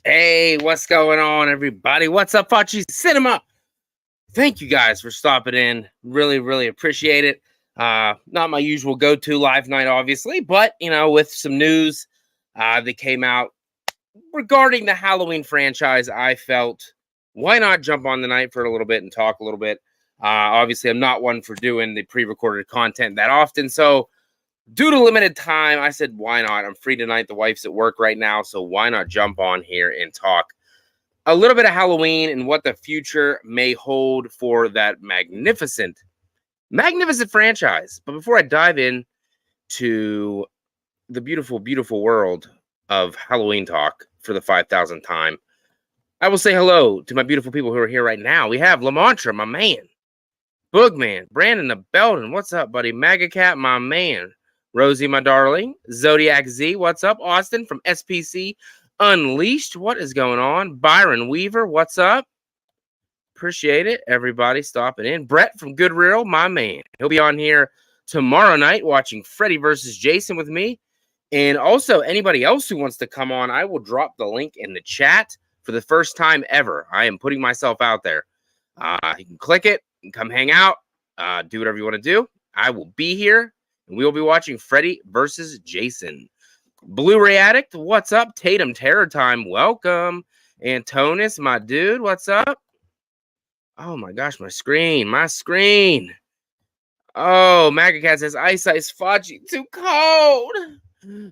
Hey, what's going on, everybody? What's up, FACCI'S Cinema? Thank you guys for stopping in. Really appreciate it. Not my usual go-to live night, obviously, but with some news that came out regarding the Halloween franchise, I felt why not jump on the night for a little bit and talk a little bit. Obviously, I'm not one for doing the pre-recorded content that often, so due to limited time, I said, why not? I'm free tonight. The wife's at work right now, so why not jump on here and talk a little bit of Halloween and what the future may hold for that magnificent franchise. But before I dive in to the beautiful world of Halloween talk for the 5,000th time, I will say hello to my beautiful people who are here right now. We have Lamontra, my man. Boogman, Brandon the Belden, what's up, buddy? Magacat, my man. Rosie, my darling. Zodiac Z, what's up? Austin from SPC Unleashed, what is going on? Byron Weaver, what's up? Appreciate it. Everybody stopping in. Brett from Good Real, my man. He'll be on here tomorrow night watching Freddy versus Jason with me. And also, anybody else who wants to come on, I will drop the link in the chat for the first time ever. I am putting myself out there. You can click it and come hang out. Do whatever you want to do. I will be here, and we will be watching Freddy versus Jason. Blu-ray Addict, what's up? Tatum Terror Time, welcome. Antonis, my dude, what's up? Oh my gosh, my screen. Oh, Magacat says, Ice Fudgy, too cold.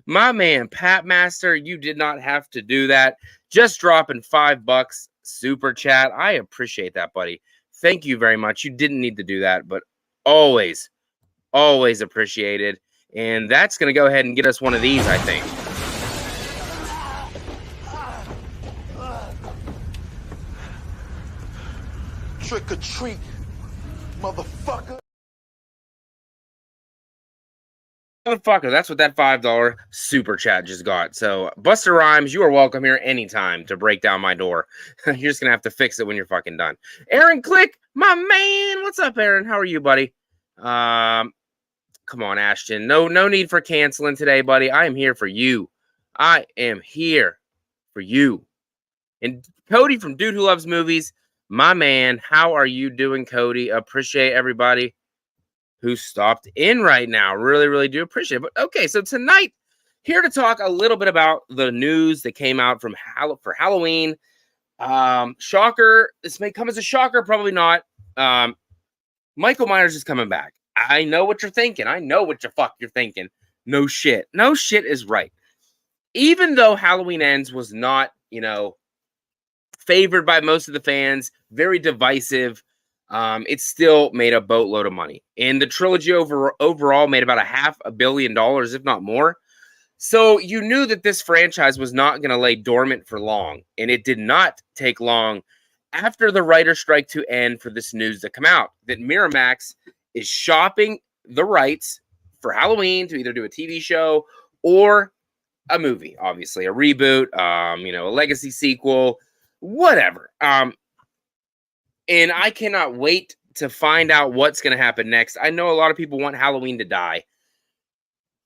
My man, Pat Master, you did not have to do that. Just dropping $5 super chat. I appreciate that, buddy. Thank you very much. You didn't need to do that, but always appreciated. And that's going to go ahead and get us one of these, I think. Trick or treat, motherfucker. Motherfucker, that's what that $5 super chat just got. So, Buster Rhymes, you are welcome here anytime to break down my door. You're just going to have to fix it when you're fucking done. Aaron Click, my man. What's up, Aaron? How are you, buddy? Come on, Ashton. No need for canceling today, buddy. I am here for you. I am here for you. And Cody from Dude Who Loves Movies, my man. How are you doing, Cody? Appreciate everybody who stopped in right now. Really do appreciate it. But okay, so tonight, here to talk a little bit about the news that came out for Halloween. Shocker. This may come as a shocker, probably not. Michael Myers is coming back. I know what you're thinking. I know what the fuck you're thinking. No shit. No shit is right. Even though Halloween Ends was not, favored by most of the fans, very divisive, it still made a boatload of money. And the trilogy overall made about $500 million, if not more. So you knew that this franchise was not going to lay dormant for long. And it did not take long after the writer's strike to end for this news to come out that Mirimax is shopping the rights for Halloween to either do a TV show or a movie, obviously a reboot, a legacy sequel, whatever. And I cannot wait to find out what's going to happen next. I know a lot of people want Halloween to die.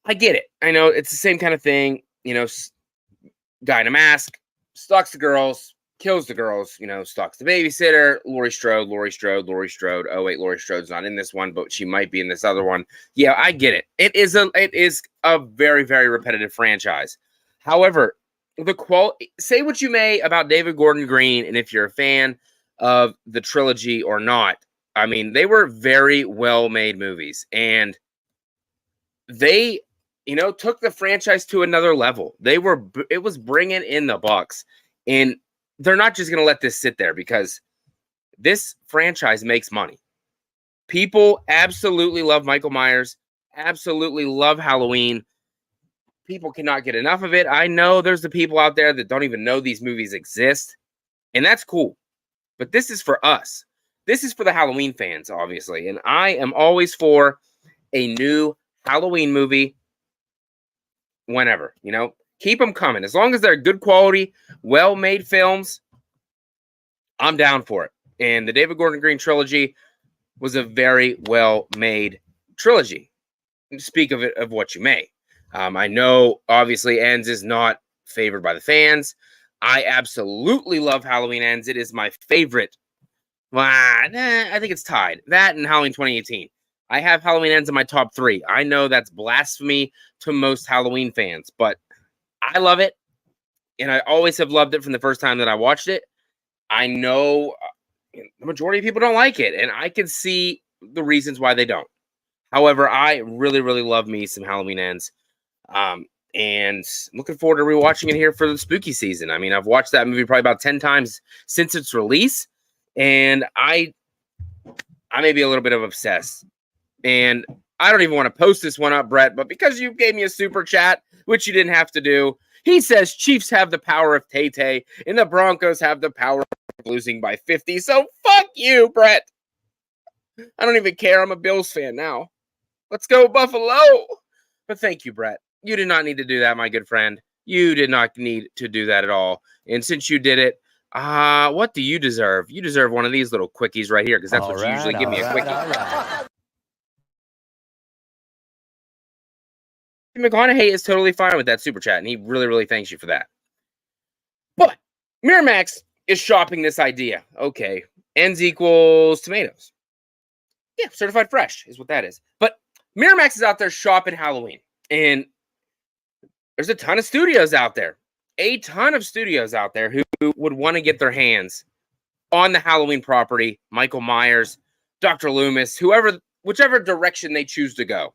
I get it. I know it's the same kind of thing. Guy in a mask, stalks the girls, kills the girls, stalks the babysitter, Laurie Strode. Oh, wait, Laurie Strode's not in this one, but she might be in this other one. Yeah, I get it. It is a very repetitive franchise. However, say what you may about David Gordon Green, and if you're a fan of the trilogy or not, I mean, they were very well-made movies, and they, took the franchise to another level. It was bringing in the bucks, and they're not just going to let this sit there because this franchise makes money. People absolutely love Michael Myers, absolutely love Halloween. People cannot get enough of it. I know there's the people out there that don't even know these movies exist, and that's cool. But this is for us. This is for the Halloween fans, obviously. And I am always for a new Halloween movie whenever, Keep them coming. As long as they're good quality, well-made films, I'm down for it. And the David Gordon Green trilogy was a very well-made trilogy. Speak of it of what you may. I know, obviously, Ends is not favored by the fans. I absolutely love Halloween Ends. It is my favorite. I think it's tied. That and Halloween 2018. I have Halloween Ends in my top 3. I know that's blasphemy to most Halloween fans, but I love it. And I always have loved it from the first time that I watched it. I know the majority of people don't like it, and I can see the reasons why they don't. However, I really, really love me some Halloween Ends. And I'm looking forward to rewatching it here for the spooky season. I mean, I've watched that movie probably about 10 times since its release, and I may be a little bit of obsessed. And I don't even want to post this one up, Brett, but because you gave me a super chat, which you didn't have to do, he says Chiefs have the power of Tay-Tay, and the Broncos have the power of losing by 50. So fuck you, Brett. I don't even care. I'm a Bills fan now. Let's go, Buffalo. But thank you, Brett. You did not need to do that, my good friend. You did not need to do that at all. And since you did it, what do you deserve? You deserve one of these little quickies right here, because that's what you usually give me, a quickie. McConaughey is totally fine with that super chat, and he really, really thanks you for that. But Mirimax is shopping this idea. Okay, ends equals tomatoes. Yeah, certified fresh is what that is. But Mirimax is out there shopping Halloween, and there's a ton of studios out there. A ton of studios out there who would want to get their hands on the Halloween property, Michael Myers, Dr. Loomis, whichever direction they choose to go.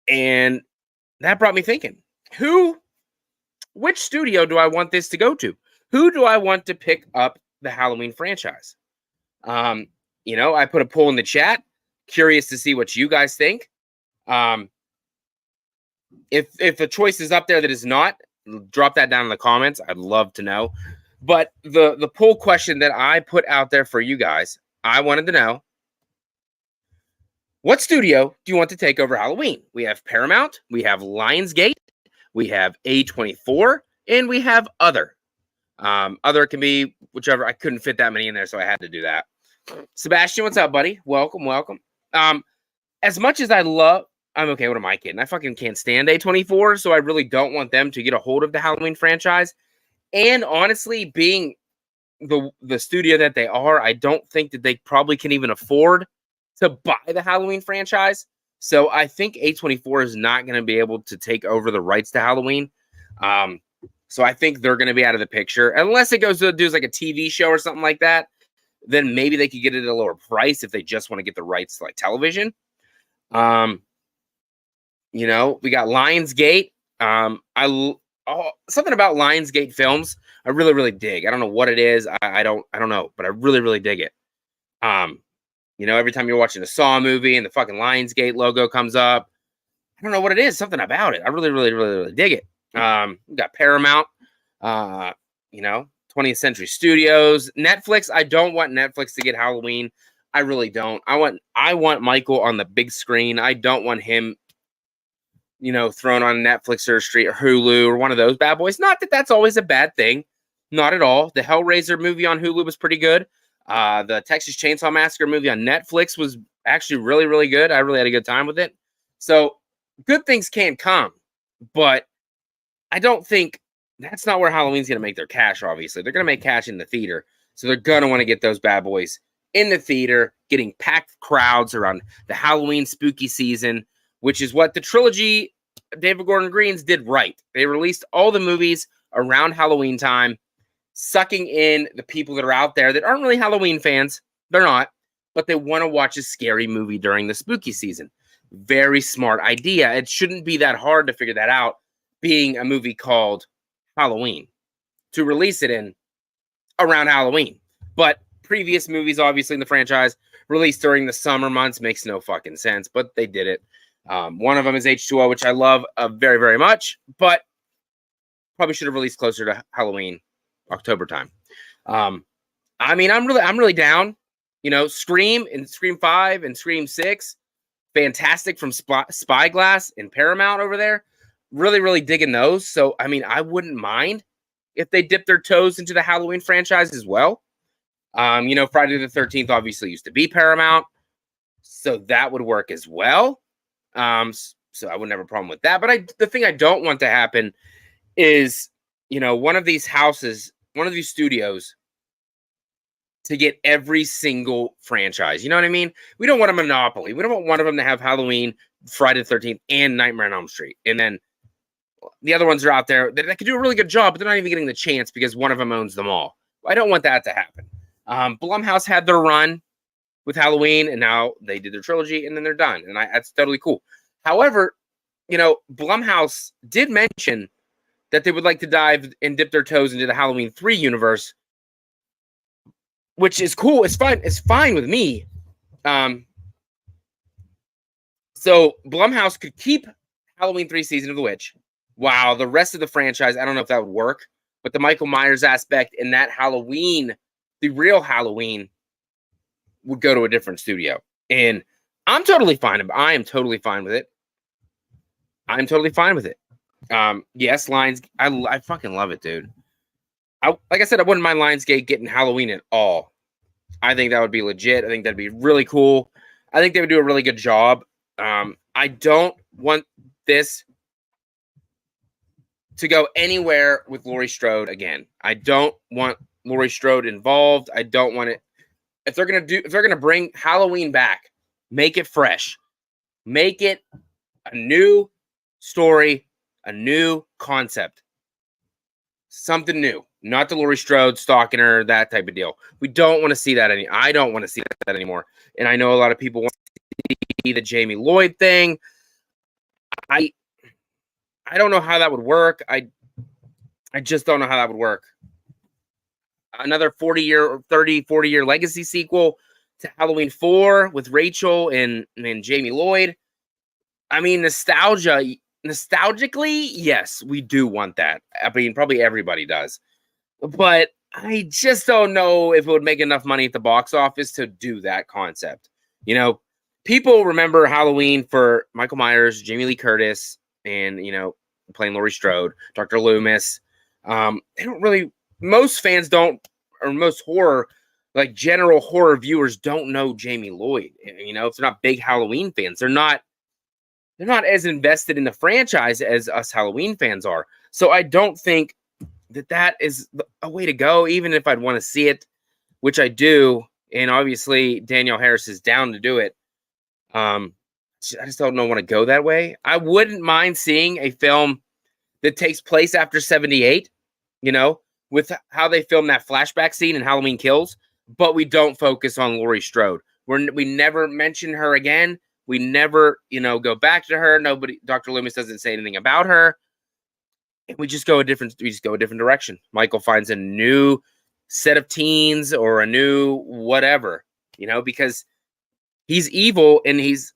And that brought me thinking, which studio do I want this to go to? Who do I want to pick up the Halloween franchise? I put a poll in the chat. Curious to see what you guys think. If a choice is up there that is not, drop that down in the comments. I'd love to know. But the poll question that I put out there for you guys, I wanted to know, what studio do you want to take over Halloween? We have Paramount, we have Lionsgate, we have A24, and we have Other. Other can be whichever. I couldn't fit that many in there, so I had to do that. Sebastian, what's up, buddy? Welcome. As much as I'm okay, what am I kidding? I fucking can't stand A24, so I really don't want them to get a hold of the Halloween franchise. And honestly, being the studio that they are, I don't think that they probably can even afford to buy the Halloween franchise. So I think A24 is not going to be able to take over the rights to Halloween. So I think they're going to be out of the picture. Unless it goes to do like a TV show or something like that, then maybe they could get it at a lower price if they just want to get the rights to like television. We got Lionsgate. Something about Lionsgate films I really, really dig. I don't know what it is. I don't know, but I really, really dig it. Every time you're watching a Saw movie and the fucking Lionsgate logo comes up, I don't know what it is. Something about it. I really, really, really, really dig it. We got Paramount, 20th Century Studios, Netflix. I don't want Netflix to get Halloween. I really don't. I want Michael on the big screen. I don't want him, thrown on Netflix or Hulu or one of those bad boys. Not that that's always a bad thing. Not at all. The Hellraiser movie on Hulu was pretty good. The Texas Chainsaw Massacre movie on Netflix was actually really, really good. I really had a good time with it. So good things can come, but I don't think that's not where Halloween's going to make their cash, obviously. They're going to make cash in the theater. So they're going to want to get those bad boys in the theater, getting packed crowds around the Halloween spooky season, which is what the trilogy David Gordon Green's did right. They released all the movies around Halloween time, sucking in the people that are out there that aren't really Halloween fans. They're not, but they want to watch a scary movie during the spooky season. Very smart idea. It shouldn't be that hard to figure that out, being a movie called Halloween, to release it in around Halloween. But previous movies, obviously, in the franchise released during the summer months makes no fucking sense, but they did it. One of them is H2O, which I love very, very much, but probably should have released closer to Halloween, October time. I'm really down. Scream and Scream 5 and Scream 6, fantastic from Spyglass and Paramount over there. Really, really digging those. So, I wouldn't mind if they dip their toes into the Halloween franchise as well. Friday the 13th obviously used to be Paramount, so that would work as well. So I wouldn't have a problem with that. But the thing I don't want to happen is one of these houses, one of these studios to get every single franchise. You know what I mean? We don't want a monopoly. We don't want one of them to have Halloween, Friday the 13th, and Nightmare on Elm Street. And then the other ones are out there that could do a really good job, but they're not even getting the chance because one of them owns them all. I don't want that to happen. Blumhouse had their run with Halloween, and now they did their trilogy, and then they're done. And that's totally cool. However, Blumhouse did mention that they would like to dive and dip their toes into the Halloween 3 universe, which is cool. It's fine. It's fine with me. So Blumhouse could keep Halloween 3 Season of the Witch. Wow, the rest of the franchise, I don't know if that would work, but the Michael Myers aspect and that Halloween, the real Halloween, would go to a different studio. And I'm totally fine. I am totally fine with it. I'm totally fine with it. Yes, Lions. I fucking love it, dude. Like I said, I wouldn't mind Lionsgate getting Halloween at all. I think that would be legit. I think that'd be really cool. I think they would do a really good job. I don't want this to go anywhere with Laurie Strode again. I don't want Laurie Strode involved. I don't want it. If they're gonna bring Halloween back, make it fresh. Make it a new story, a new concept. Something new. Not the Laurie Strode stalking her, that type of deal. We don't want to see that I don't want to see that anymore. And I know a lot of people want to see the Jamie Lloyd thing. I don't know how that would work. I just don't know how that would work. Another 40-year legacy sequel to Halloween 4 with Rachel and Jamie Lloyd. I mean, nostalgically, yes, we do want that. I mean, probably everybody does. But I just don't know if it would make enough money at the box office to do that concept. People remember Halloween for Michael Myers, Jamie Lee Curtis, and, playing Laurie Strode, Dr. Loomis. They don't really, most fans don't, or most general horror viewers don't know Jamie Lloyd. If they're not big Halloween fans, they're not as invested in the franchise as us Halloween fans are. So I don't think that is a way to go, even if I'd want to see it, which I do. And obviously Danielle Harris is down to do it. I just don't want to go that way. I wouldn't mind seeing a film that takes place after 78, with how they film that flashback scene in Halloween Kills, but we don't focus on Laurie Strode. We never mention her again. We never, go back to her. Dr. Loomis doesn't say anything about her. And we just go a different direction. Michael finds a new set of teens or a new whatever, because he's evil and he's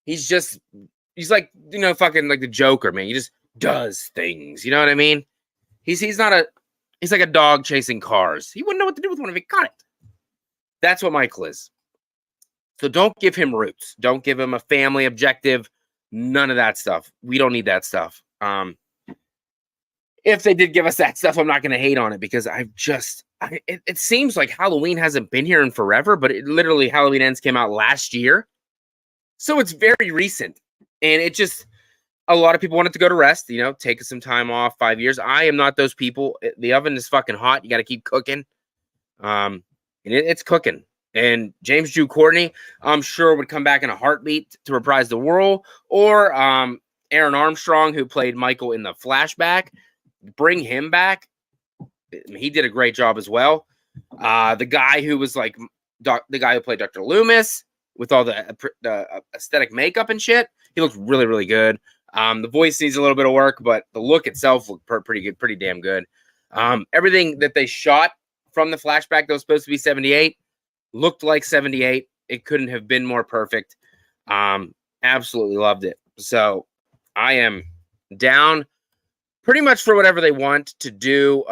like, fucking like the Joker, man. He just does things. You know what I mean? He's like a dog chasing cars. He wouldn't know what to do with one if he caught it. That's what Michael is. So don't give him roots. Don't give him a family objective. None of that stuff. We don't need that stuff. If they did give us that stuff, I'm not going to hate on it because it seems like Halloween hasn't been here in forever, but literally Halloween Ends came out last year. So it's very recent. And a lot of people wanted to go to rest, take some time off, 5 years. I am not those people. The oven is fucking hot. You got to keep cooking. And it's cooking. And James Jude Courtney, I'm sure, would come back in a heartbeat to reprise the role. Or Aaron Armstrong, who played Michael in the flashback, bring him back. He did a great job as well. The guy who was like the guy who played Dr. Loomis with all the aesthetic makeup and shit, he looked really, really good. The voice needs a little bit of work, but the look itself looked pretty good, pretty damn good. Everything that they shot from the flashback that was supposed to be 78 looked like 78. It couldn't have been more perfect. Absolutely loved it. So I am down pretty much for whatever they want to do.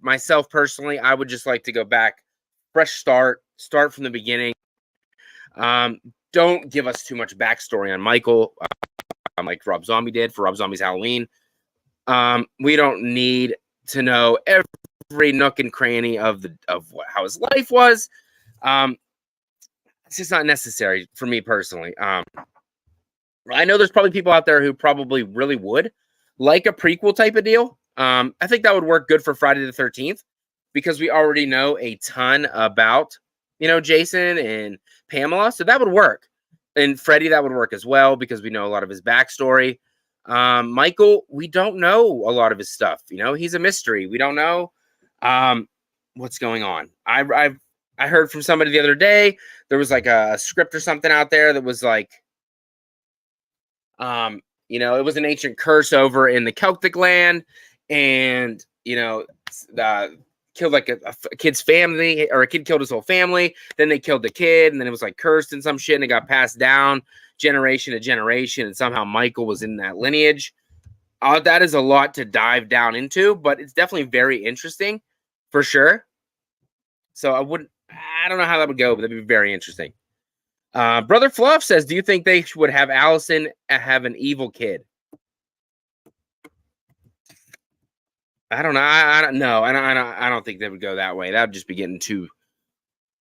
Myself personally, I would just like to go back, fresh start from the beginning. Don't give us too much backstory on Michael, like Rob Zombie did for Rob Zombie's Halloween. We don't need to know every nook and cranny of how his life was. It's just not necessary for me personally. I know there's probably people out there who probably really would like a prequel type of deal. I think that would work good for Friday the 13th because we already know a ton about, Jason and Pamela. So that would work. And Freddie, that would work as well because we know a lot of his backstory. Michael, we don't know a lot of his stuff. He's a mystery. We don't know what's going on. I heard from somebody the other day, there was like a script or something out there that was like, it was an ancient curse over in the Celtic land, and killed like a kid's family, or a kid killed his whole family. Then they killed the kid, and then it was like cursed and some shit, and it got passed down generation to generation, and somehow Michael was in that lineage. That is a lot to dive down into, but it's definitely very interesting for sure. So I don't know how that would go, but that'd be very interesting. Brother Fluff says, do you think they would have Allison have an evil kid? I don't know. I don't know. I don't think they would go that way. That would just be going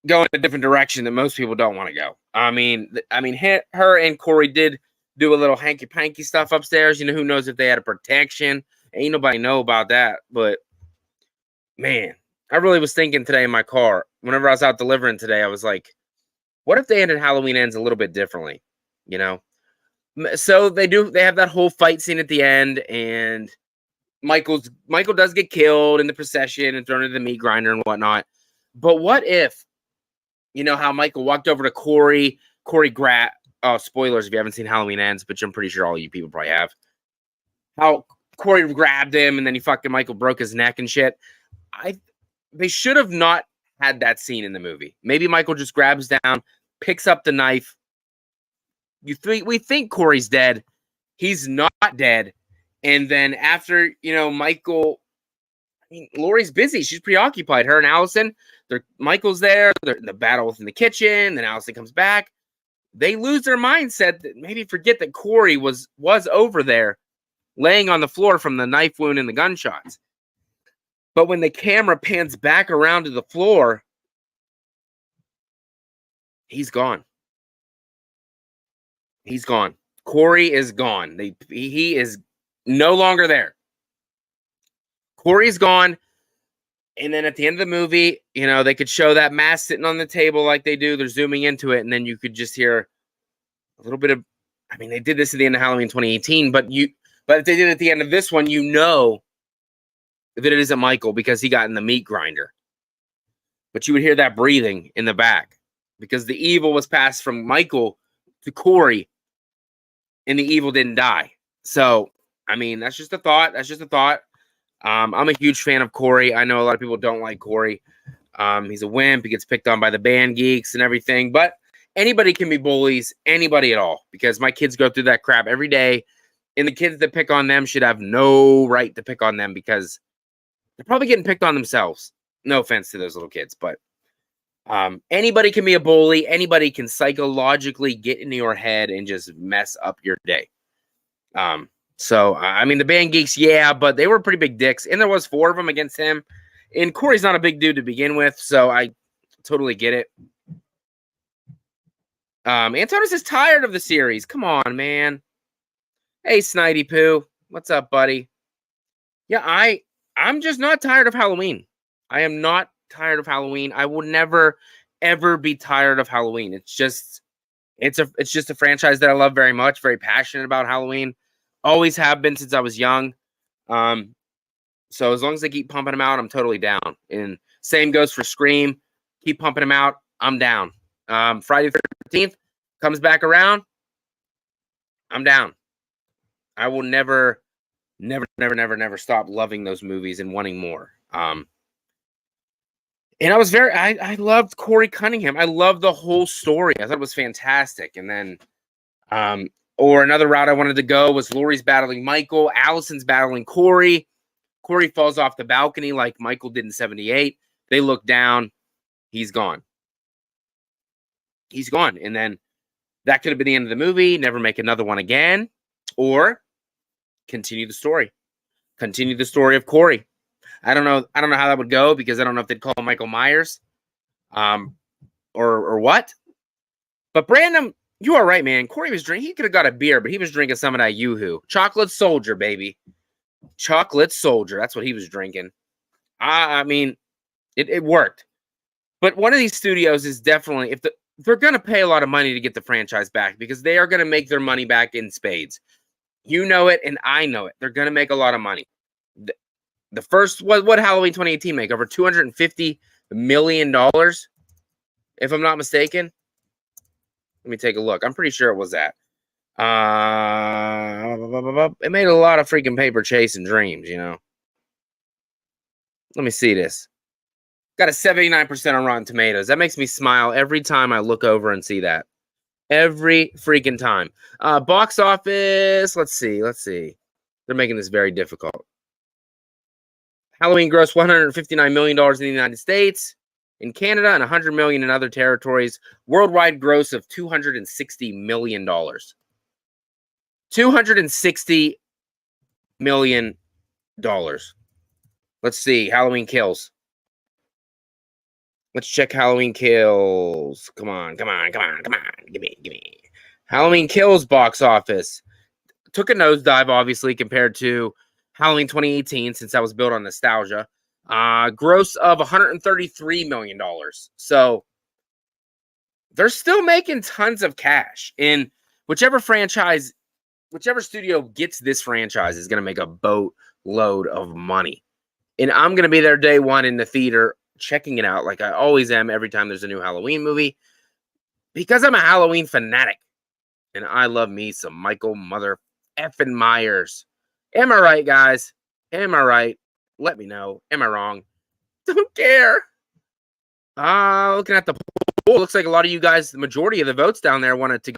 in a different direction that most people don't want to go. I mean, her and Corey did do a little hanky panky stuff upstairs. Who knows if they had a protection? Ain't nobody know about that. But man, I really was thinking today in my car, whenever I was out delivering today, I was like, what if they ended Halloween Ends a little bit differently? So they have that whole fight scene at the end, and Michael does get killed in the procession and thrown into the meat grinder and whatnot. But what if, how Michael walked over to Corey grabbed, spoilers if you haven't seen Halloween Ends, but I'm pretty sure all you people probably have, how Corey grabbed him and then Michael broke his neck and shit. They should have not had that scene in the movie. Maybe Michael just grabs down, picks up the knife. We think Corey's dead. He's not dead. And then after, Michael, Lori's busy. She's preoccupied. Her and Allison, Michael's there. They're in the battle within the kitchen. Then Allison comes back. They lose their mindset that maybe forget that Corey was over there laying on the floor from the knife wound and the gunshots. But when the camera pans back around to the floor, he's gone. He's gone. Corey is gone. He is no longer there. Corey's gone. And then at the end of the movie, they could show that mask sitting on the table like they do. They're zooming into it. And then you could just hear a little bit of, they did this at the end of Halloween 2018, but if they did it at the end of this one, that it isn't Michael because he got in the meat grinder. But you would hear that breathing in the back because the evil was passed from Michael to Corey, and the evil didn't die. So, that's just a thought. I'm a huge fan of Corey. I know a lot of people don't like Corey. He's a wimp. He gets picked on by the band geeks and everything. But anybody can be bullies, anybody at all, because my kids go through that crap every day. And the kids that pick on them should have no right to pick on them because they're probably getting picked on themselves. No offense to those little kids, but anybody can be a bully. Anybody can psychologically get into your head and just mess up your day. The band geeks, yeah, but they were pretty big dicks, and there was 4 of them against him. And Corey's not a big dude to begin with, so I totally get it. Antonis is tired of the series. Come on, man. Hey, Snidey Poo. What's up, buddy? Yeah, I'm just not tired of Halloween. I am not tired of Halloween. I will never, ever be tired of Halloween. It's just a franchise that I love very much. Very passionate about Halloween. Always have been since I was young. So as long as they keep pumping them out, I'm totally down. And same goes for Scream. Keep pumping them out. I'm down. Friday the 13th comes back around. I'm down. I will never stop loving those movies and wanting more. And I loved Corey Cunningham. I loved the whole story. I thought it was fantastic. And then, or another route I wanted to go was Laurie's battling Michael. Allison's battling Corey. Corey falls off the balcony like Michael did in 78. They look down. He's gone. He's gone. And then that could have been the end of the movie. Never make another one again. Or continue the story. Continue the story of Corey. I don't know how that would go because I don't know if they'd call him Michael Myers. Or what. But Brandon, you are right, man. Corey was drinking. He could have got a beer, but he was drinking some of that Yoo-Hoo. Chocolate Soldier, baby. Chocolate Soldier. That's what he was drinking. I mean, it worked. But one of these studios is definitely, if they're going to pay a lot of money to get the franchise back, because they are going to make their money back in spades. You know it, and I know it. They're going to make a lot of money. The first, what Halloween 2018 make? Over $250 million, if I'm not mistaken. Let me take a look. I'm pretty sure it was that. It made a lot of freaking paper chasing dreams, you know. Let me see this. Got a 79% on Rotten Tomatoes. That makes me smile every time I look over and see that. Every freaking time. Box office. Let's see. They're making this very difficult. Halloween grossed $159 million in the United States, in Canada, and $100 million in other territories. Worldwide gross of $260 million. $260 million. Let's see. Halloween Kills. Let's check Halloween Kills. Come on. Give me. Halloween Kills box office. Took a nosedive, obviously, compared to Halloween 2018, since that was built on nostalgia. Gross of $133 million. So they're still making tons of cash. And whichever studio gets this franchise is going to make a boatload of money. And I'm going to be there day one in the theater, checking it out like I always am every time there's a new Halloween movie, because I'm a Halloween fanatic. And I love me some Michael Mother effing Myers. Am I right, guys? Am I right? Let me know. Am I wrong? Don't care. Looking at the poll, looks like a lot of you guys, the majority of the votes down there wanted to go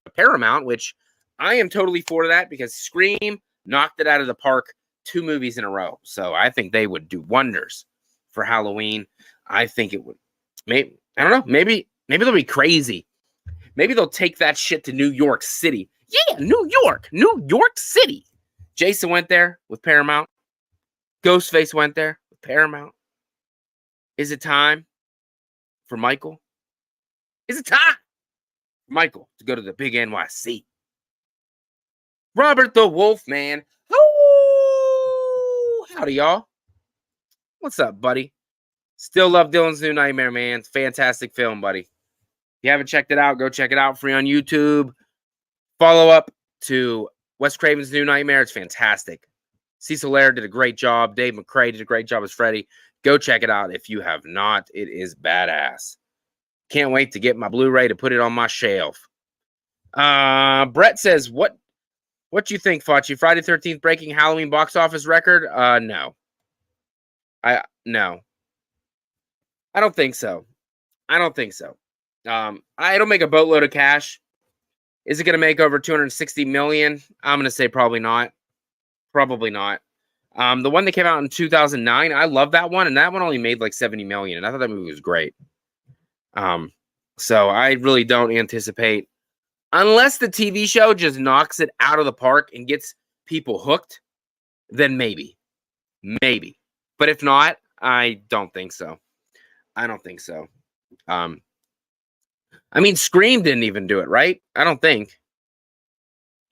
to Paramount, which I am totally for that, because Scream knocked it out of the park 2 movies in a row. So I think they would do wonders for Halloween. I think it would. Maybe, I don't know. Maybe they'll be crazy. Maybe they'll take that shit to New York City. Yeah, New York City. Jason went there with Paramount. Ghostface went there with Paramount. Is it time for Michael? Is it time for Michael to go to the big NYC? Robert the Wolfman. Oh, howdy, y'all. What's up, buddy? Still love Dylan's New Nightmare, man. Fantastic film, buddy. If you haven't checked it out, go check it out. Free on YouTube. Follow up to Wes Craven's New Nightmare. It's fantastic. Cecil Laird did a great job. Dave McCrae did a great job as Freddy. Go check it out if you have not. It is badass. Can't wait to get my Blu-ray to put it on my shelf. Brett says, what do you think, Facci? Friday 13th breaking Halloween box office record? No. No. I don't think so. It'll make a boatload of cash. Is it going to make over $260 million? I'm going to say probably not. Probably not. The one that came out in 2009, I love that one, and that one only made like $70 million, and I thought that movie was great. So I really don't anticipate, unless the TV show just knocks it out of the park and gets people hooked, then maybe. But if not, I don't think so. I mean, Scream didn't even do it, right? I don't think.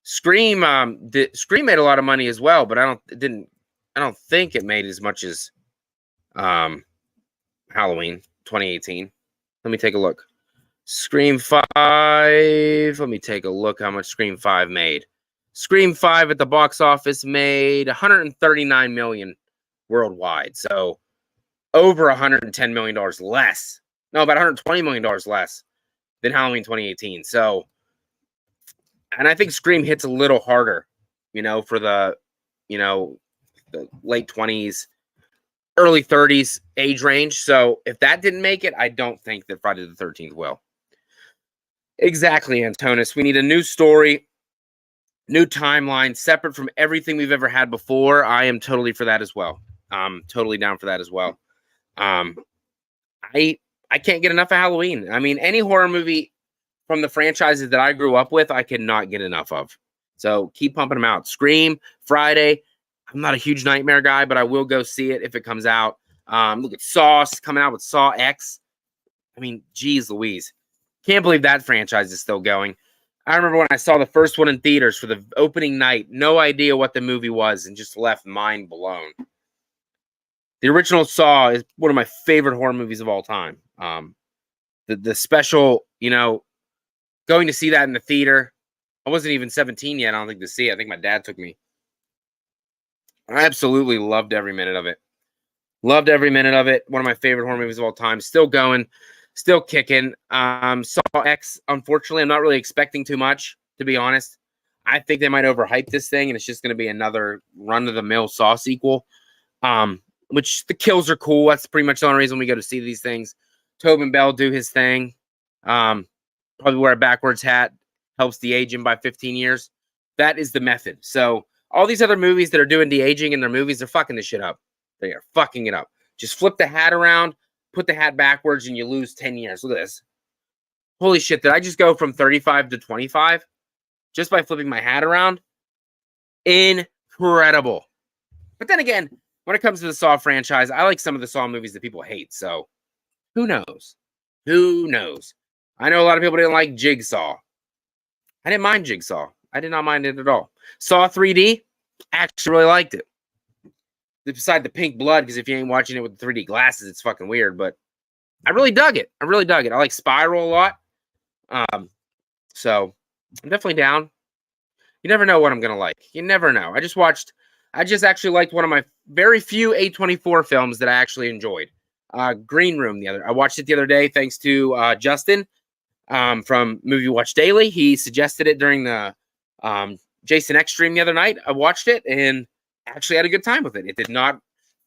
Scream made a lot of money as well, but I don't think it made as much as Halloween 2018. Let me take a look. Scream 5. Let me take a look how much Scream 5 made. Scream 5 at the box office made $139 million worldwide. So over $110 million less. No, about $120 million less than Halloween 2018. So, and I think Scream hits a little harder, for the late 20s, early 30s age range. So if that didn't make it, I don't think that Friday the 13th will. Exactly, Antonis. We need a new story, new timeline, separate from everything we've ever had before. I am totally for that as well. I'm totally down for that as well. I can't get enough of Halloween. I mean, any horror movie from the franchises that I grew up with, I cannot get enough of. So keep pumping them out. Scream, Friday. I'm not a huge Nightmare guy, but I will go see it if it comes out. Look at Sauce coming out with Saw X. I mean, geez Louise. Can't believe that franchise is still going. I remember when I saw the first one in theaters for the opening night, no idea what the movie was, and just left mind blown. The original Saw is one of my favorite horror movies of all time. The special, going to see that in the theater. I wasn't even 17 yet, I don't think, to see it. I think my dad took me. I absolutely loved every minute of it. Loved every minute of it. One of my favorite horror movies of all time. Still going, still kicking. Saw X, unfortunately, I'm not really expecting too much, to be honest. I think they might overhype this thing, and it's just going to be another run-of-the-mill Saw sequel. Which the kills are cool. That's pretty much the only reason we go to see these things. Tobin Bell do his thing. Probably wear a backwards hat. Helps de-age him by 15 years. That is the method. So all these other movies that are doing de-aging in their movies, they're fucking this shit up. They are fucking it up. Just flip the hat around, put the hat backwards, and you lose 10 years. Look at this. Holy shit, did I just go from 35 to 25? Just by flipping my hat around? Incredible. But then again, when it comes to the Saw franchise, I like some of the Saw movies that people hate. So who knows? Who knows? I know a lot of people didn't like Jigsaw. I didn't mind Jigsaw. I did not mind it at all. Saw 3D, actually really liked it. Beside the pink blood, because if you ain't watching it with the 3D glasses, it's fucking weird. But I really dug it. I like Spiral a lot. So I'm definitely down. You never know what I'm gonna like. You never know. I just actually liked one of my very few A24 films that I actually enjoyed. Green Room I watched it the other day thanks to Justin from Movie Watch Daily. He suggested it during the Jason X stream the other night. I watched it and actually had a good time with it. It did not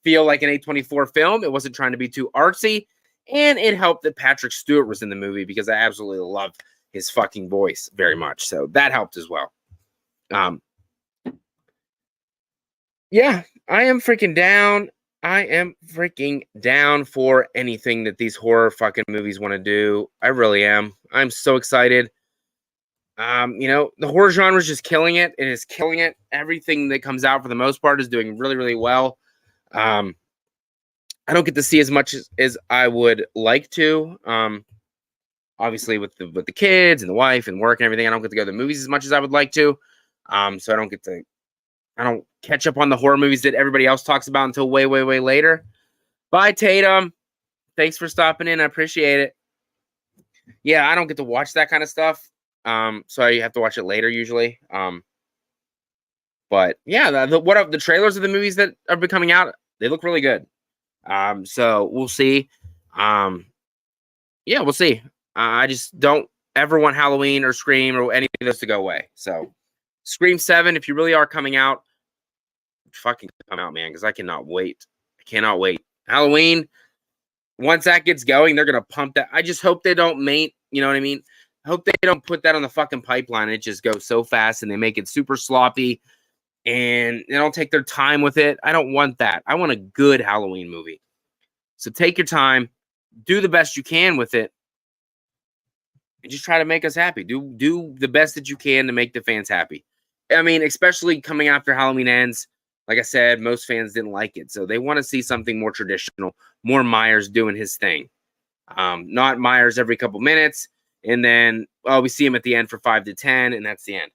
feel like an A24 film. It wasn't trying to be too artsy, and it helped that Patrick Stewart was in the movie because I absolutely love his fucking voice very much. So that helped as well. Yeah, I am freaking down. I am freaking down for anything that these horror fucking movies want to do. I really am. I'm so excited. The horror genre is just killing it. It is killing it. Everything that comes out for the most part is doing really, really well. I don't get to see as much as I would like to. Obviously with the kids and the wife and work and everything, I don't get to go to the movies as much as I would like to. So I don't catch up on the horror movies that everybody else talks about until way, way, way later. Bye, Tatum. Thanks for stopping in. I appreciate it. Yeah, I don't get to watch that kind of stuff. So I have to watch it later usually. But yeah, the trailers of the movies that are coming out, they look really good. So we'll see. Yeah, we'll see. I just don't ever want Halloween or Scream or any of those to go away. So Scream 7, if you really are coming out, fucking come out, man, because I cannot wait. I cannot wait. Halloween, once that gets going, they're gonna pump that. I just hope they don't you know what I mean? I hope they don't put that on the fucking pipeline. It just goes so fast and they make it super sloppy and they don't take their time with it. I don't want that. I want a good Halloween movie. So take your time, do the best you can with it, and just try to make us happy. Do the best that you can to make the fans happy. I mean, especially coming after Halloween Ends. Like I said, most fans didn't like it. So they want to see something more traditional, more Myers doing his thing. Not Myers every couple minutes. And then, we see him at the end for 5 to 10, and that's the end.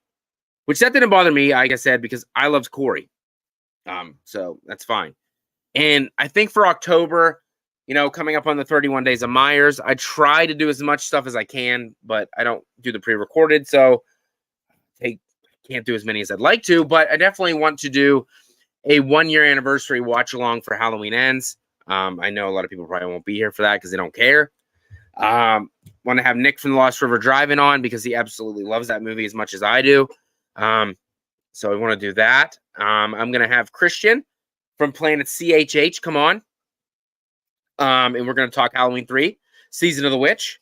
Which that didn't bother me, like I said, because I loved Corey. So that's fine. And I think for October, coming up on the 31 Days of Myers, I try to do as much stuff as I can, but I don't do the pre-recorded. So I can't do as many as I'd like to, but I definitely want to do a 1-year anniversary watch along for Halloween Ends. I know a lot of people probably won't be here for that because they don't care. Want to have Nick from the Lost River Drive-In on because he absolutely loves that movie as much as I do. So I want to do that. I'm going to have Christian from Planet CHH come on. And we're going to talk Halloween 3, Season of the Witch.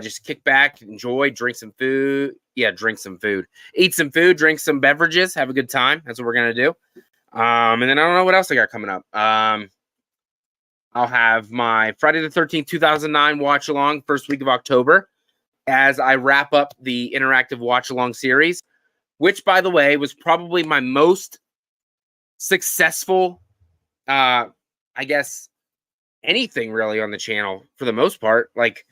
Just kick back, enjoy, drink some food. Yeah, drink some food. Eat some food, drink some beverages, have a good time. That's what we're going to do. And then I don't know what else I got coming up. I'll have my Friday the 13th, 2009 watch along, first week of October, as I wrap up the interactive watch along series, which, by the way, was probably my most successful, I guess, anything really on the channel for the most part. Like,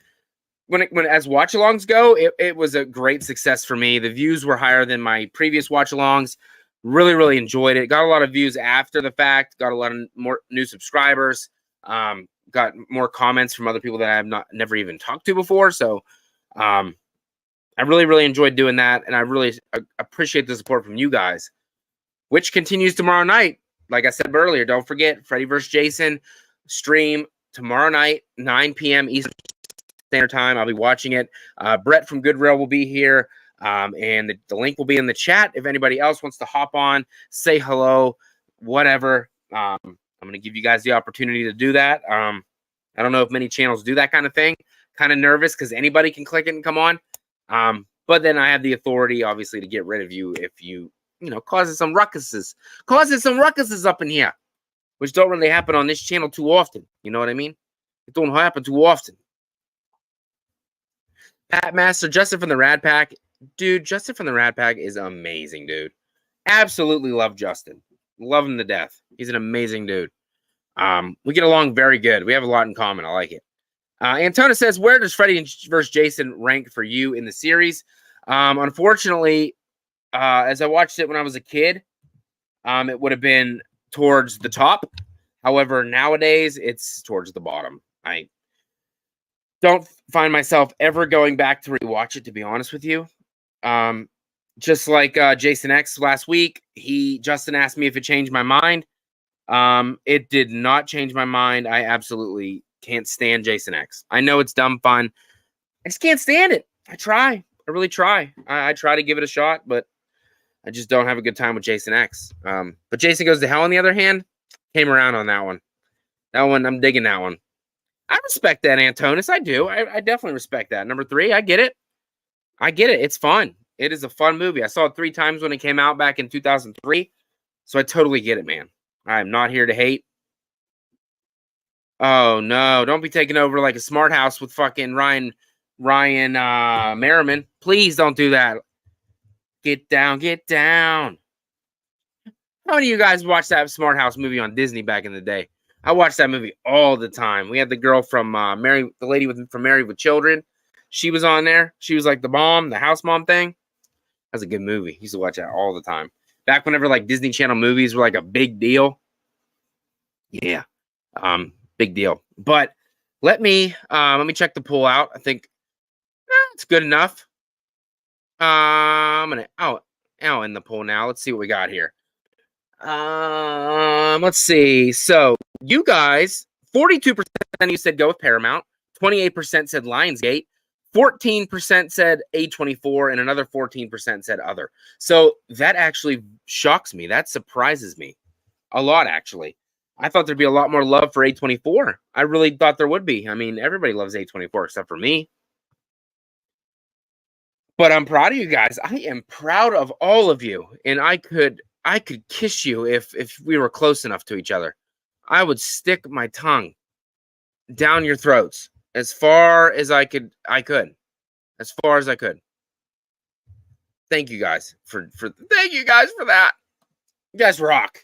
when as watch-alongs go, it was a great success for me. The views were higher than my previous watch-alongs. Really, really enjoyed it. Got a lot of views after the fact. Got a lot of more new subscribers. Got more comments from other people that I have never even talked to before. So, I really, really enjoyed doing that, and I really appreciate the support from you guys, which continues tomorrow night. Like I said earlier, don't forget Freddy vs. Jason stream tomorrow night, 9 p.m. Eastern Standard Time. I'll be watching it. Brett from Goodwill will be here. And the link will be in the chat. If anybody else wants to hop on, say hello, whatever. I'm going to give you guys the opportunity to do that. I don't know if many channels do that kind of thing. Kind of nervous because anybody can click it and come on. But then I have the authority, obviously, to get rid of you if you causing some ruckuses. Causing some ruckuses up in here, which don't really happen on this channel too often. You know what I mean? It don't happen too often. Pat Master, Justin from the Rad Pack. Dude, Justin from the Rad Pack is amazing, dude. Absolutely love Justin. Love him to death. He's an amazing dude. We get along very good. We have a lot in common. I like it. Antona says, where does Freddy vs. Jason rank for you in the series? Unfortunately, as I watched it when I was a kid, it would have been towards the top. However, nowadays, it's towards the bottom. I don't find myself ever going back to rewatch it, to be honest with you. Just like Jason X last week, Justin asked me if it changed my mind. It did not change my mind. I absolutely can't stand Jason X. I know it's dumb fun. I just can't stand it. I try. I really try. I try to give it a shot, but I just don't have a good time with Jason X. But Jason Goes to Hell, on the other hand, came around on that one. That one, I'm digging that one. I respect that, Antonis. I do. I definitely respect that. Number 3, I get it. I get it. It's fun. It is a fun movie. I saw it 3 times when it came out back in 2003. So I totally get it, man. I'm not here to hate. Oh, no. Don't be taking over like a smart house with fucking Ryan Merriman. Please don't do that. Get down. Get down. How many of you guys watched that Smart House movie on Disney back in the day? I watched that movie all the time. We had the girl from the lady from Married with Children. She was on there. She was like the mom, the house mom thing. That's a good movie. Used to watch that all the time. Back whenever like Disney Channel movies were like a big deal. Yeah. Big deal. But let me check the poll out. I think it's good enough. I'm gonna in the poll now. Let's see what we got here. Let's see. So you guys, 42% of you said go with Paramount, 28% said Lionsgate, 14% said A24, and another 14% said other. So that actually shocks me. That surprises me a lot, actually. I thought there'd be a lot more love for A24. I really thought there would be. I mean, everybody loves A24 except for me. But I'm proud of you guys. I am proud of all of you. And I could kiss you if we were close enough to each other. I would stick my tongue down your throats as far as I could. As far as I could. Thank you guys for that. You guys rock.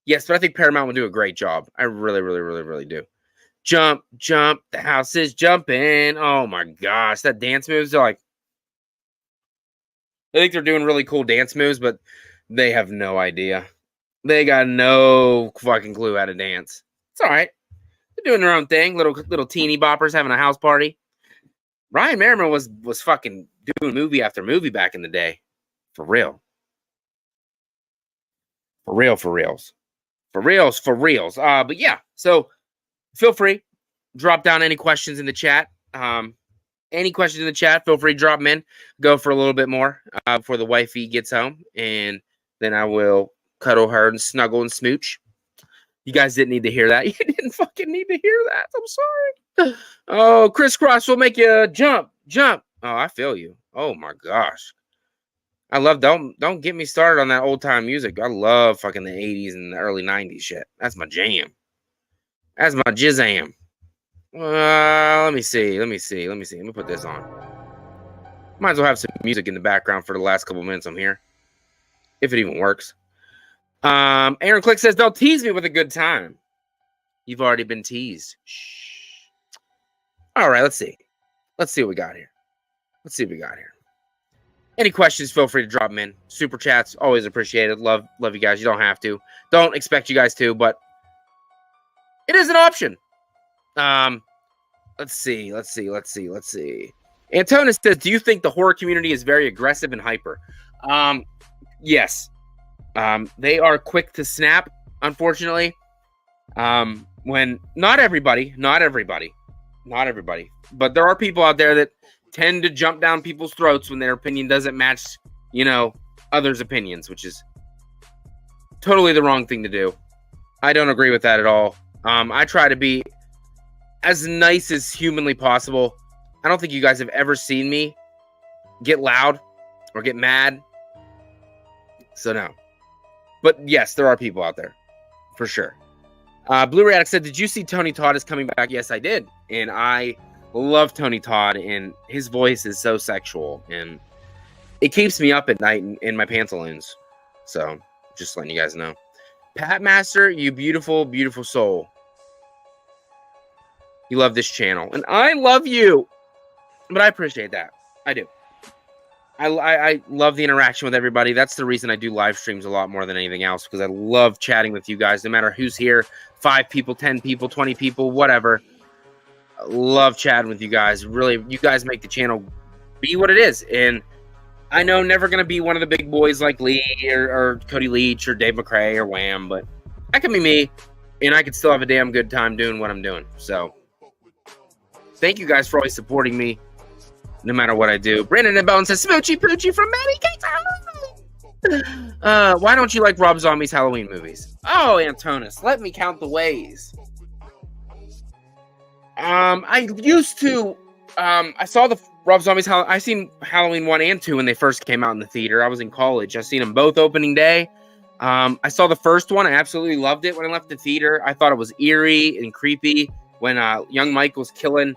Yes, but I think Paramount will do a great job. I really, really, really, really do. Jump, jump. The house is jumping. Oh my gosh, that dance moves are like. I think they're doing really cool dance moves, but they have no idea. They got no fucking clue how to dance. It's all right. They're doing their own thing. Little teeny boppers having a house party. Ryan Merriman was fucking doing movie after movie back in the day. For real. For real, for reals. For reals, for reals. But yeah, so feel free. Drop down any questions in the chat. Any questions in the chat, feel free to drop them in. Go for a little bit more before the wifey gets home. And then I will cuddle her and snuggle and smooch. You guys didn't need to hear that. You didn't fucking need to hear that. I'm sorry. Oh, crisscross will make you jump. Oh, I feel you. Oh my gosh. I love, don't get me started on that old time music. I love fucking the 80s and the early 90s shit. That's my jam. That's my jizzam. Let me see. Let me put this on. Might as well have some music in the background for the last couple minutes I'm here. If it even works. Aaron Click says, don't tease me with a good time. You've already been teased. Shh. All right, let's see. Let's see what we got here. Let's see what we got here. Any questions, feel free to drop them in. Super chats, always appreciated. Love you guys. You don't have to. Don't expect you guys to, but it is an option. Let's see. Antonis says, do you think the horror community is very aggressive and hyper? Yes. They are quick to snap, unfortunately. When not everybody, but there are people out there that tend to jump down people's throats when their opinion doesn't match, others' opinions, which is totally the wrong thing to do. I don't agree with that at all. I try to be as nice as humanly possible. I don't think you guys have ever seen me get loud or get mad. So no. But yes, there are people out there. For sure. Blu-ray Addict said, did you see Tony Todd is coming back? Yes, I did. And I love Tony Todd, and his voice is so sexual, and it keeps me up at night in my pantaloons. So, just letting you guys know. Pat Master, you beautiful, beautiful soul. You love this channel, and I love you. But I appreciate that. I do. I love the interaction with everybody. That's the reason I do live streams a lot more than anything else, because I love chatting with you guys, no matter who's here. 5 people, 10 people, 20 people, whatever. I love chatting with you guys. Really, you guys make the channel be what it is. And I know never going to be one of the big boys like Lee or Cody Leach or Dave McRae or Wham, but I can be me, and I can still have a damn good time doing what I'm doing. So thank you guys for always supporting me, no matter what I do. Brandon and Bone says, Smoochie Poochie from Maddie Cakes. Why don't you like Rob Zombie's Halloween movies? Oh, Antonis, let me count the ways. I used to, I saw the Rob Zombie's, I seen Halloween 1 and 2 when they first came out in the theater. I was in college. I seen them both opening day. I saw the first one. I absolutely loved it when I left the theater. I thought it was eerie and creepy when young Mike was killing,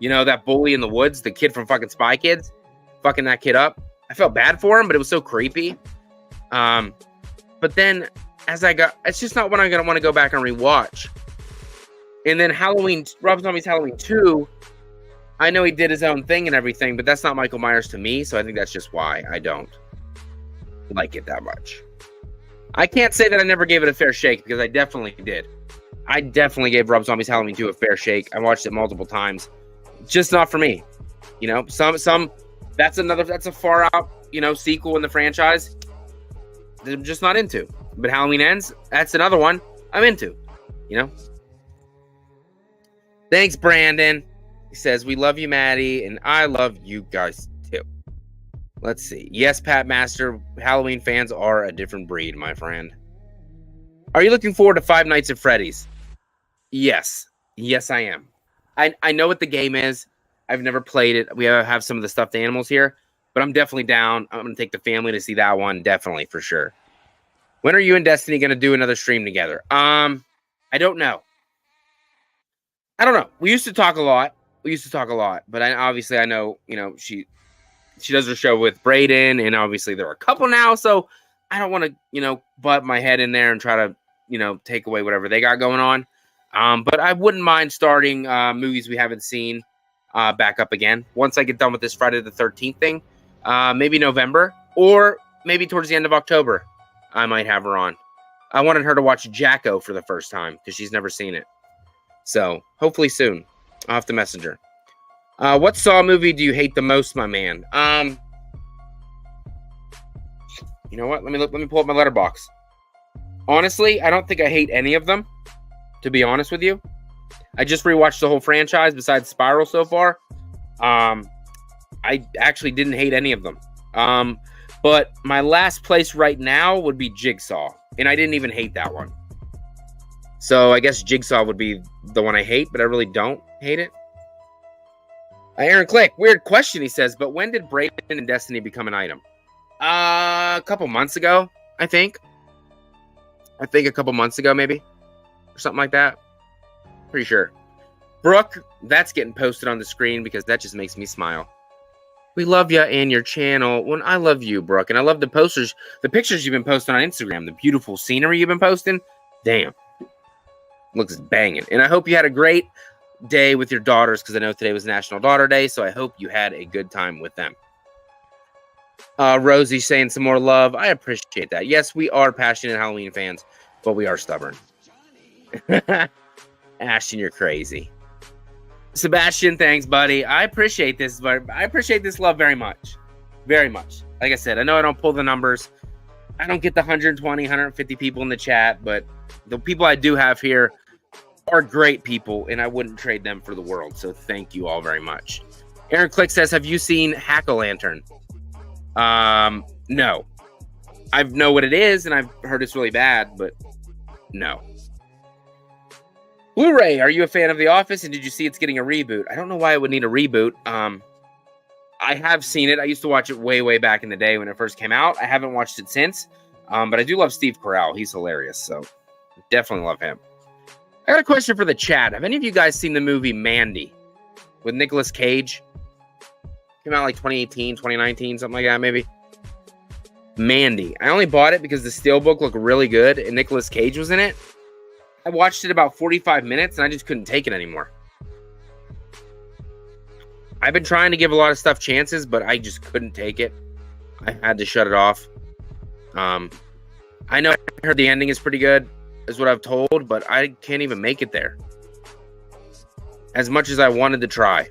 that bully in the woods, the kid from fucking Spy Kids, fucking that kid up. I felt bad for him, but it was so creepy. But then it's just not what I'm going to want to go back and rewatch. And then Rob Zombie's Halloween 2, I know he did his own thing and everything, but that's not Michael Myers to me, so I think that's just why I don't like it that much. I can't say that I never gave it a fair shake, because I definitely did. I definitely gave Rob Zombie's Halloween 2 a fair shake. I watched it multiple times. Just not for me. That's a far out, sequel in the franchise I'm just not into. But Halloween Ends, that's another one I'm into, Thanks, Brandon. He says, we love you, Maddie, and I love you guys too. Let's see. Yes, Pat Master, Halloween fans are a different breed, my friend. Are you looking forward to Five Nights at Freddy's? Yes. Yes, I am. I know what the game is. I've never played it. We have some of the stuffed animals here, but I'm definitely down. I'm going to take the family to see that one. Definitely, for sure. When are you and Destiny going to do another stream together? I don't know. We used to talk a lot. But I know, she does her show with Braden, and obviously they're a couple now, so I don't want to, butt my head in there and try to, take away whatever they got going on. But I wouldn't mind starting movies we haven't seen back up again. Once I get done with this Friday the 13th thing, maybe November, or maybe towards the end of October, I might have her on. I wanted her to watch Jacko for the first time, because she's never seen it. So, hopefully soon. I'll have to message her. What Saw movie do you hate the most, my man? You know what? Let me pull up my letterbox. Honestly, I don't think I hate any of them, to be honest with you. I just rewatched the whole franchise besides Spiral so far. I actually didn't hate any of them. But my last place right now would be Jigsaw, and I didn't even hate that one. So I guess Jigsaw would be the one I hate, but I really don't hate it. Aaron Click, weird question, he says, but when did Braden and Destiny become an item? A couple months ago, I think. A couple months ago, maybe. Or something like that. Pretty sure. Brooke, that's getting posted on the screen because that just makes me smile. We love you and your channel. Well, I love you, Brooke. And I love the pictures you've been posting on Instagram. The beautiful scenery you've been posting. Damn. Looks banging. And I hope you had a great day with your daughters, because I know today was National Daughter Day, so I hope you had a good time with them. Rosie saying some more love. I appreciate that. Yes, we are passionate Halloween fans, but we are stubborn. Ashton, you're crazy. Sebastian, thanks, buddy. I appreciate this, but I appreciate this love very much. Very much. Like I said, I know I don't pull the numbers. I don't get the 120, 150 people in the chat, but the people I do have here are great people, and I wouldn't trade them for the world. So thank you all very much. Aaron Click says, have you seen Hack-A-Lantern? No. I know what it is, and I've heard it's really bad, but no. Blu-ray, are you a fan of The Office, and did you see it's getting a reboot? I don't know why it would need a reboot. I have seen it. I used to watch it way, way back in the day when it first came out. I haven't watched it since, but I do love Steve Carell. He's hilarious, so definitely love him. I got a question for the chat. Have any of you guys seen the movie Mandy with Nicolas Cage? Came out like 2018, 2019, something like that, maybe. Mandy. I only bought it because the steelbook looked really good and Nicolas Cage was in it. I watched it about 45 minutes and I just couldn't take it anymore. I've been trying to give a lot of stuff chances, but I just couldn't take it. I had to shut it off. I know I heard the ending is pretty good, is what I've told, but I can't even make it there. As much as I wanted to try.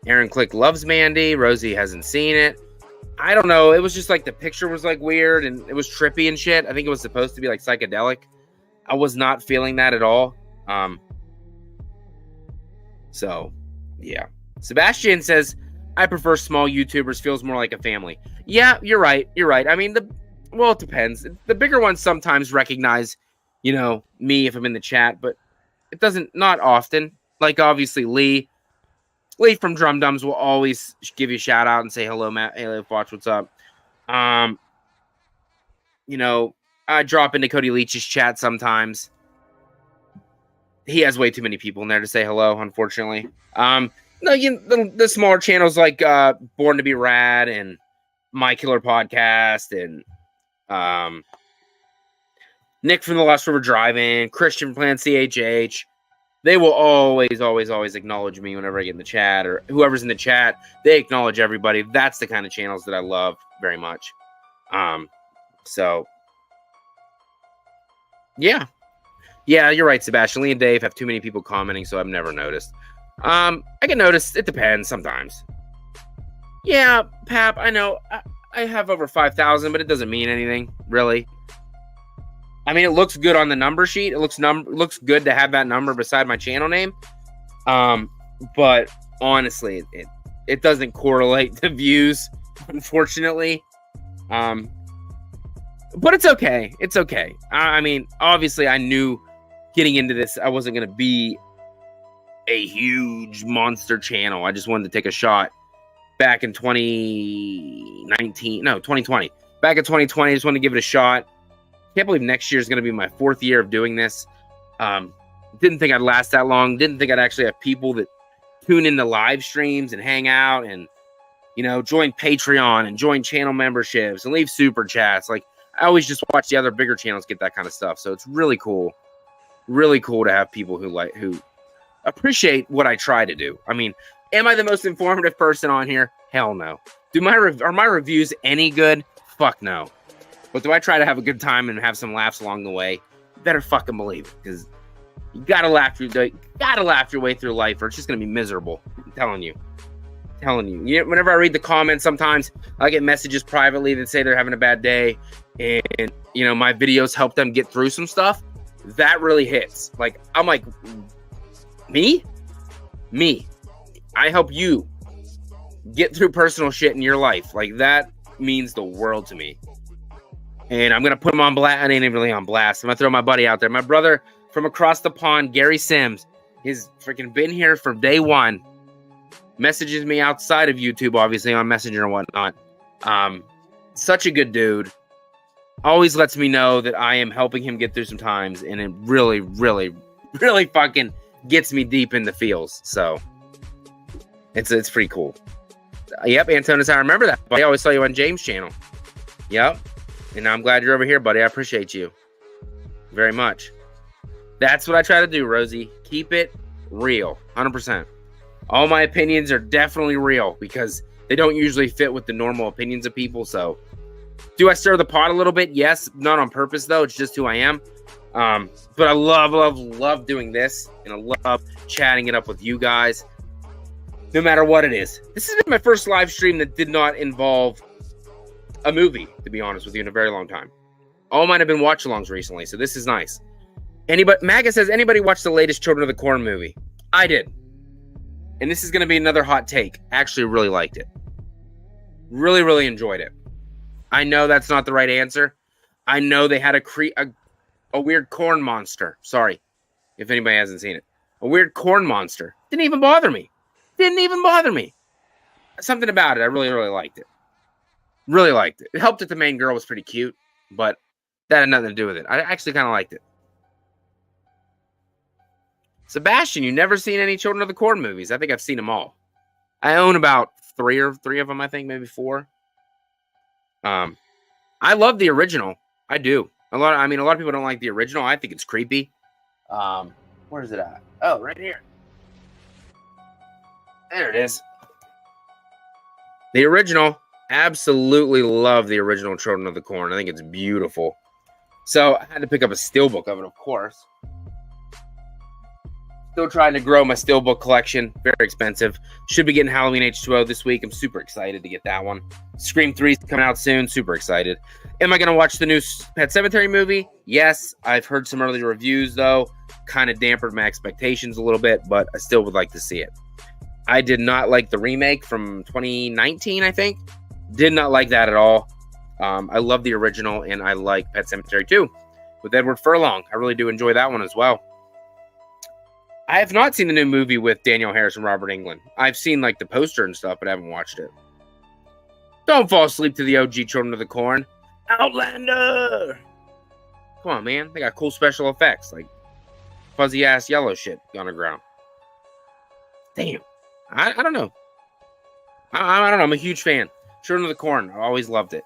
Aaron Click loves Mandy. Rosie hasn't seen it. I don't know. It was just like the picture was like weird and it was trippy and shit. I think it was supposed to be like psychedelic. I was not feeling that at all. So, yeah. Sebastian says, I prefer small YouTubers. Feels more like a family. Yeah, you're right. You're right. I mean, well, it depends. The bigger ones sometimes recognize, me if I'm in the chat, but it doesn't, not often. Like, obviously, Lee from Drum Dums will always give you a shout out and say, hello, Matt. Hey, watch, what's up? I drop into Cody Leach's chat sometimes. He has way too many people in there to say hello, unfortunately. No, the smaller channels like Born to Be Rad and My Killer Podcast and Nick from the Lost River Drive-In, Christian Plan CHH. They will always, always, always acknowledge me whenever I get in the chat, or whoever's in the chat. They acknowledge everybody. That's the kind of channels that I love very much. So, yeah. Yeah, you're right, Sebastian. Lee and Dave have too many people commenting, so I've never noticed. I can notice. It depends sometimes. Yeah, Pap, I know. I have over 5,000, but it doesn't mean anything, really. I mean, it looks good on the number sheet. It looks good to have that number beside my channel name. But honestly, it doesn't correlate to views, unfortunately. But it's okay. It's okay. I mean, obviously, I knew getting into this, I wasn't going to be a huge monster channel. I just wanted to take a shot back in 2020. Back in 2020, I just wanted to give it a shot. Can't believe next year is going to be my 4th year of doing this. Didn't think I'd last that long. Didn't think I'd actually have people that tune into live streams and hang out and, join Patreon and join channel memberships and leave super chats. Like, I always just watch the other bigger channels get that kind of stuff. So it's really cool. Really cool to have people who appreciate what I try to do. I mean, am I the most informative person on here? Hell no. Are my reviews any good? Fuck no. But do I try to have a good time and have some laughs along the way? You better fucking believe it, because you gotta laugh your way through life, or it's just gonna be miserable. I'm telling you. Whenever I read the comments, sometimes I get messages privately that say they're having a bad day, and my videos help them get through some stuff. That really hits. Like, I'm like, me. I help you get through personal shit in your life. Like, that means the world to me. And I'm going to put him on blast. I ain't even really on blast. I'm going to throw my buddy out there. My brother from across the pond, Gary Sims, he's freaking been here from day one. Messages me outside of YouTube, obviously, on Messenger and whatnot. Such a good dude. Always lets me know that I am helping him get through some times. And it really, really, really fucking gets me deep in the feels. So, it's pretty cool. Yep, Antonis, I remember that. I always saw you on James' channel. Yep. And I'm glad you're over here, buddy. I appreciate you very much. That's what I try to do, Rosie. Keep it real, 100%. All my opinions are definitely real because they don't usually fit with the normal opinions of people. So, do I stir the pot a little bit? Yes, not on purpose though. It's just who I am. But I love doing this, and I love chatting it up with you guys, no matter what it is. This has been my first live stream that did not involve a movie, to be honest with you, in a very long time. All mine have been watch-alongs recently, so this is nice. Maga says, anybody watch the latest Children of the Corn movie? I did. And this is going to be another hot take. Actually really liked it. Really, really enjoyed it. I know that's not the right answer. I know they had a weird corn monster. Sorry, if anybody hasn't seen it. A weird corn monster. Didn't even bother me. Something about it. I really, really liked it. Really liked it. It helped that the main girl was pretty cute, but that had nothing to do with it. I actually kind of liked it. Sebastian, you never seen any Children of the Corn movies? I think I've seen them all. I own about three of them, I think, maybe 4. I love the original. I do. A lot of people don't like the original. I think it's creepy. Where is it at? Oh, right here. There it is. The original. Absolutely love the original Children of the Corn. I think it's beautiful. So I had to pick up a steelbook of it, of course. Still trying to grow my steelbook collection. Very expensive. Should be getting Halloween H2O this week. I'm super excited to get that one. Scream 3 is coming out soon. Super excited. Am I going to watch the new Pet Sematary movie? Yes. I've heard some early reviews, though. Kind of dampened my expectations a little bit, but I still would like to see it. I did not like the remake from 2019, I think. Did not like that at all. I love the original, and I like Pet Sematary 2 with Edward Furlong. I really do enjoy that one as well. I have not seen the new movie with Danielle Harris and Robert Englund. I've seen like the poster and stuff, but I haven't watched it. Don't fall asleep to the OG Children of the Corn. Outlander! Come on, man. They got cool special effects, like fuzzy-ass yellow shit on the ground. Damn. I don't know. I don't know. I'm a huge fan. Children of the Corn. I always loved it.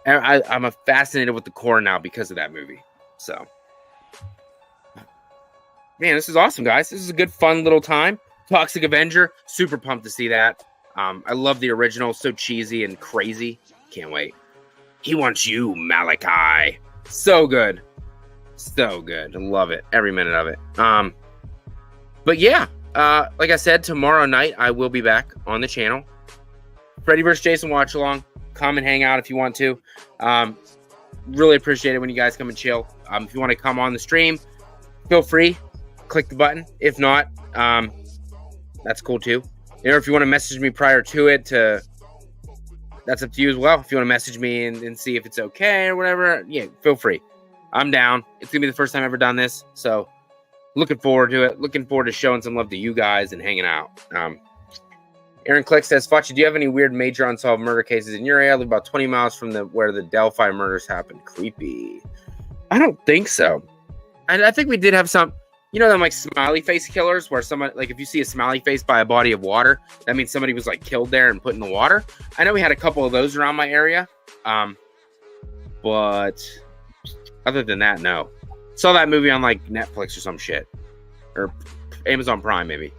I'm fascinated with the corn now because of that movie. So, man, this is awesome, guys. This is a good, fun little time. Toxic Avenger. Super pumped to see that. I love the original. So cheesy and crazy. Can't wait. He wants you, Malachi. So good. So good. I love it. Every minute of it. But yeah, like I said, tomorrow night I will be back on the channel. Freddy vs. Jason watch along. Come and hang out if you want to. Really appreciate it when you guys come and chill. If you want to come on the stream, feel free. Click the button. If not, that's cool too. Or if you want to message me prior to it, that's up to you as well. If you want to message me and see if it's okay or whatever, yeah, feel free. I'm down. It's going to be the first time I've ever done this. So looking forward to it. Looking forward to showing some love to you guys and hanging out. Aaron Click says, Facci, do you have any weird major unsolved murder cases in your area? I live about 20 miles from where the Delphi murders happened. Creepy. I don't think so. And I think we did have some, you know, them like smiley face killers where someone, like if you see a smiley face by a body of water, that means somebody was like killed there and put in the water. I know we had a couple of those around my area. But other than that, no. Saw that movie on like Netflix or some shit. Or Amazon Prime, maybe.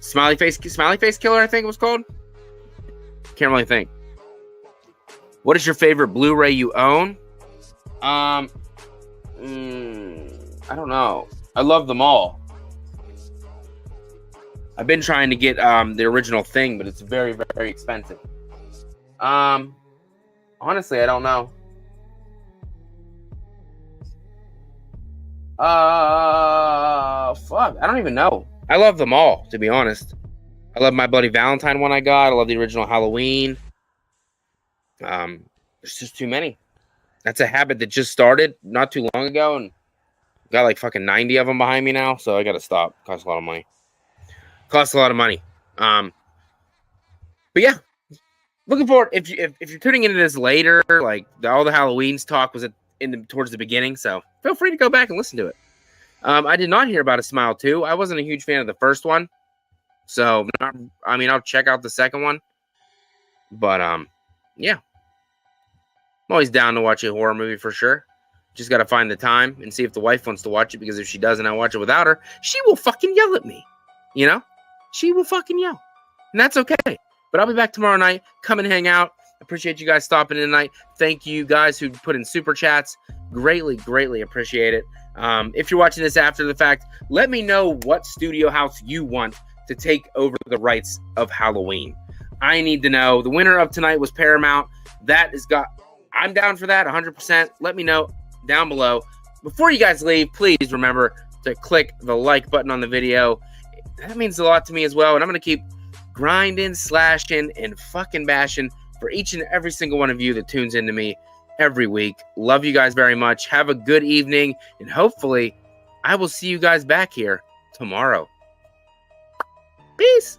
Smiley face killer, I think it was called. Can't really think. What is your favorite Blu-ray you own? I don't know. I love them all. I've been trying to get the original Thing, but it's very, very expensive. Honestly, I don't know. Fuck. I don't even know. I love them all, to be honest. I love My Bloody Valentine one I got. I love the original Halloween. There's just too many. That's a habit that just started not too long ago, and got like fucking 90 of them behind me now, so I gotta stop. Costs a lot of money. But yeah, looking forward. If you're tuning into this later, like all the Halloween's talk was towards the beginning, so feel free to go back and listen to it. I did not hear about A Smile 2. I wasn't a huge fan of the first one. So, I'll check out the second one. But, yeah. I'm always down to watch a horror movie for sure. Just got to find the time and see if the wife wants to watch it, because if she doesn't, I watch it without her, she will fucking yell at me. You know? She will fucking yell. And that's okay. But I'll be back tomorrow night. Come and hang out. Appreciate you guys stopping in tonight. Thank you guys who put in super chats. Greatly, greatly appreciate it. If you're watching this after the fact, let me know what studio house you want to take over the rights of Halloween. I need to know. The winner of tonight was Paramount. I'm down for that 100%. Let me know down below. Before you guys leave, please remember to click the like button on the video. That means a lot to me as well. And I'm going to keep grinding, slashing, and fucking bashing for each and every single one of you that tunes into me every week. Love you guys very much. Have a good evening. And hopefully, I will see you guys back here tomorrow. Peace.